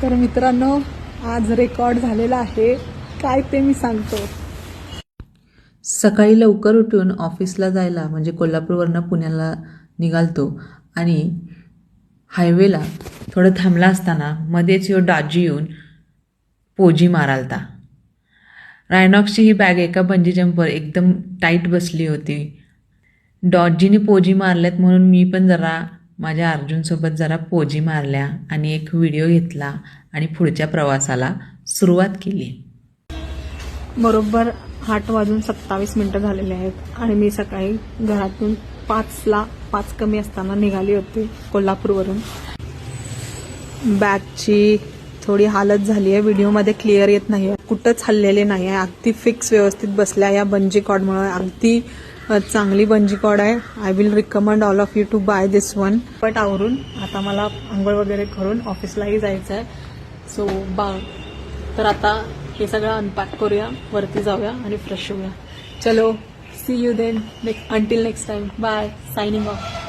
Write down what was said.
तर मित्रांनो, आज रेकॉर्ड झालेला आहे, काय ते मी सांगतो. सकाळी लवकर उठून ऑफिसला जायला म्हणजे कोल्हापूरवरनं पुण्याला निघालतो आणि हायवेला थोडं थांबला असताना मध्येच यो दाजी येऊन पोजी मारालता. रायनॉक्सची ही बॅग एका बंजी जंपवर एकदम टाईट बसली होती. डॉजीने पोजी मारल्यात म्हणून मी पण जरा माझ्या अर्जुनसोबत जरा पोजी मारल्या आणि एक व्हिडिओ घेतला आणि पुढच्या प्रवासाला सुरुवात केली. बरोबर 8:27 झालेले आहेत आणि मी सकाळी घरातून 5 कमी असताना निघाली होती कोल्हापूरवरून. बॅगची थोडी हालत झाली आहे, व्हिडिओमध्ये क्लिअर येत नाही आहे, कुठंच हल्लेले नाही आहे, अगदी फिक्स व्यवस्थित बसल्या या बंजी कॉर्डमुळे. अगदी चांगली बंजी कॉर्ड आहे. I will recommend all of you to buy this one. But आवरून आता मला आंघोळ वगैरे करून ऑफिसलाही जायचं आहे. सो तर आता हे सगळं अनपॅक करूया, वरती जाऊया आणि फ्रेश होऊया. चलो, see you then, until next time. Bye, signing of.